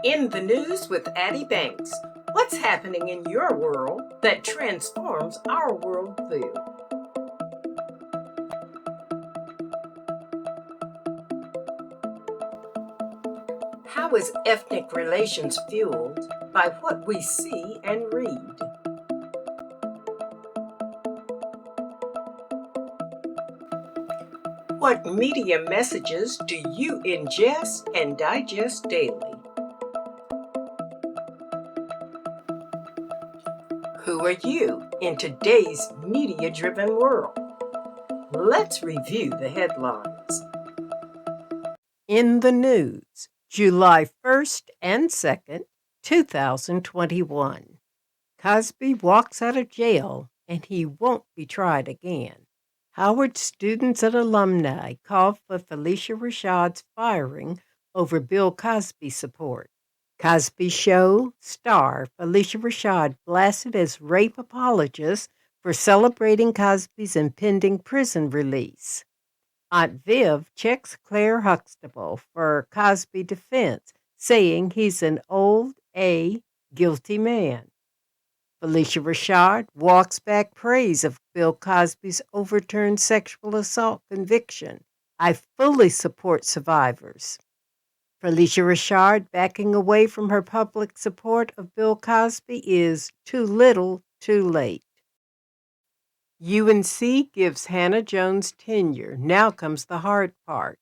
In the news with Addie Banks. What's happening in your world that transforms our worldview? How is ethnic relations fueled by what we see and read? What media messages do you ingest and digest daily? Who are you in today's media-driven world? Let's review the headlines. In the news, July 1st and 2nd, 2021. Cosby walks out of jail and he won't be tried again. Howard students and alumni called for Felicia Rashad's firing over Bill Cosby support. Cosby Show star Felicia Rashad blasted as rape apologist for celebrating Cosby's impending prison release. Aunt Viv checks Claire Huxtable for Cosby defense, saying he's an guilty man. Felicia Rashad walks back praise of Bill Cosby's overturned sexual assault conviction. I fully support survivors. Felicia Rashad backing away from her public support of Bill Cosby is too little, too late. UNC gives Hannah Jones tenure. Now comes the hard part.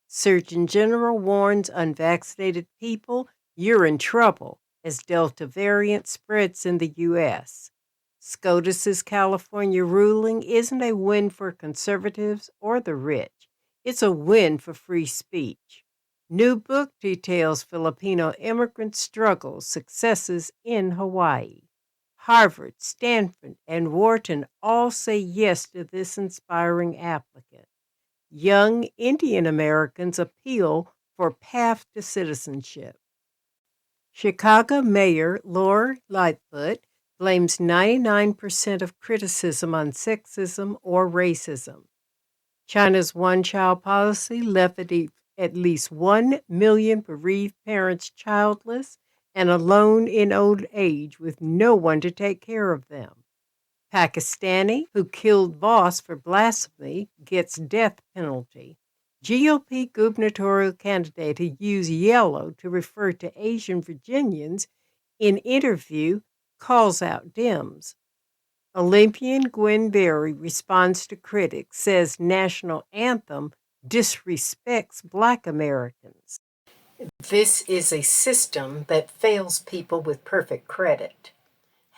Surgeon General warns unvaccinated people, you're in trouble as Delta variant spreads in the U.S. SCOTUS's California ruling isn't a win for conservatives or the rich. It's a win for free speech. New book details Filipino immigrant struggles, successes in Hawaii. Harvard, Stanford, and Wharton all say yes to this inspiring applicant. Young Indian Americans appeal for path to citizenship. Chicago Mayor Lori Lightfoot blames 99% of criticism on sexism or racism. China's one-child policy left at least 1 million bereaved parents childless and alone in old age with no one to take care of them. Pakistani who killed boss for blasphemy gets death penalty. GOP gubernatorial candidate who used yellow to refer to Asian Virginians in interview calls out Dems. Olympian Gwen Berry responds to critics, says national anthem disrespects Black Americans. This is a system that fails people with perfect credit.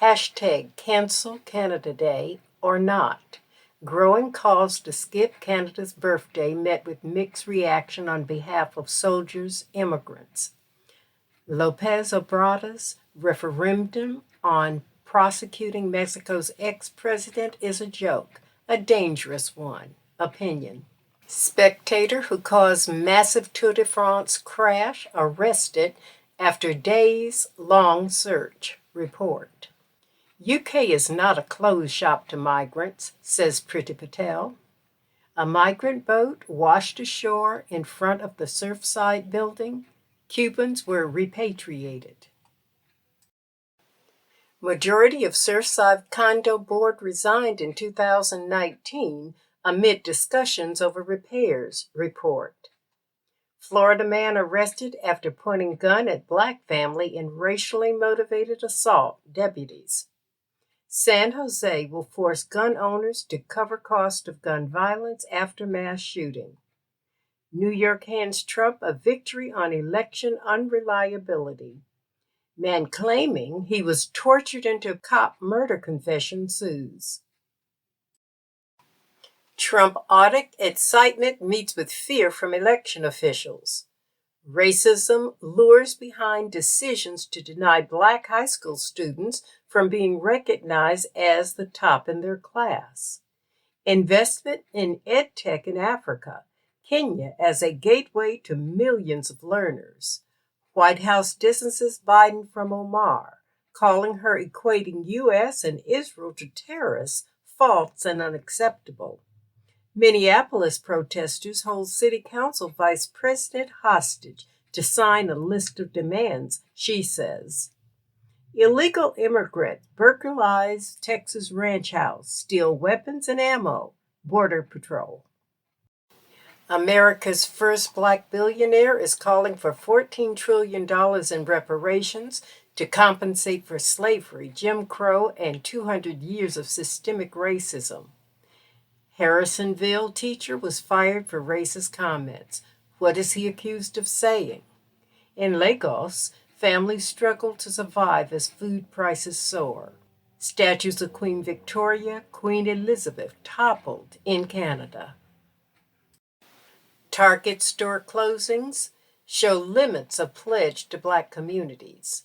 Hashtag cancel Canada Day or not. Growing calls to skip Canada's birthday met with mixed reaction on behalf of soldiers, immigrants. Lopez Obrador's referendum on prosecuting Mexico's ex-president is a joke, a dangerous one. Opinion. Spectator who caused massive Tour de France crash arrested after days-long search. Report. UK is not a closed shop to migrants, says Priti Patel. A migrant boat washed ashore in front of the Surfside building. Cubans were repatriated. Majority of Surfside condo board resigned in 2019 amid discussions over repairs, report. Florida man arrested after pointing gun at Black family in racially motivated assault, deputies. San Jose will force gun owners to cover cost of gun violence after mass shooting. New York hands Trump a victory on election unreliability. Man claiming he was tortured into cop murder confession sues. Trump audit excitement meets with fear from election officials. Racism lures behind decisions to deny Black high school students from being recognized as the top in their class. Investment in EdTech in Africa, Kenya as a gateway to millions of learners. White House distances Biden from Omar, calling her equating U.S. and Israel to terrorists false and unacceptable. Minneapolis protesters hold city council vice president hostage, to sign a list of demands, she says. Illegal immigrant burglarize Texas ranch house, steal weapons and ammo, Border Patrol. America's first black billionaire is calling for $14 trillion in reparations to compensate for slavery, Jim Crow, and 200 years of systemic racism. Harrisonville teacher was fired for racist comments. What is he accused of saying? In Lagos, families struggle to survive as food prices soar. Statues of Queen Victoria, Queen Elizabeth toppled in Canada. Target store closings show limits of pledge to black communities.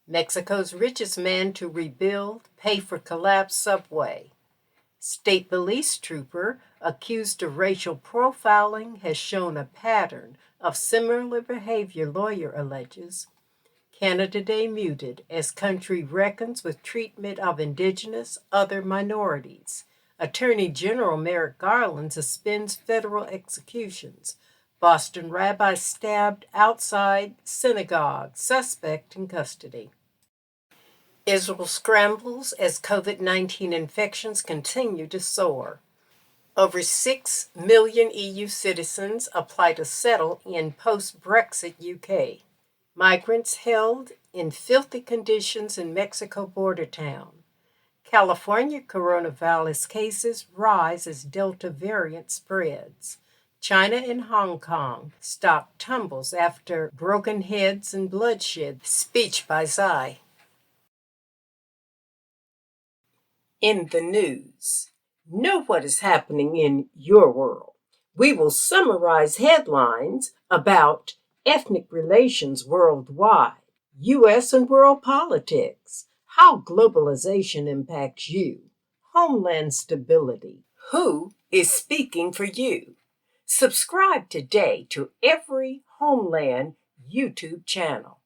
Mexico's richest man to rebuild, pay for collapsed subway. State police trooper accused of racial profiling has shown a pattern of similar behavior, lawyer alleges. Canada Day muted as country reckons with treatment of indigenous other minorities. Attorney General Merrick Garland suspends federal executions. Boston rabbi stabbed outside synagogue, suspect in custody. Israel scrambles as COVID-19 infections continue to soar. Over 6 million EU citizens apply to settle in post-Brexit UK. Migrants held in filthy conditions in Mexico border town. California coronavirus cases rise as Delta variant spreads. China and Hong Kong stock tumbles after broken heads and bloodshed. Speech by Xi. In the news. Know what is happening in your world. We will summarize headlines about ethnic relations worldwide, U.S. and world politics, how globalization impacts you, homeland stability, who is speaking for you. Subscribe today to every Homeland YouTube channel.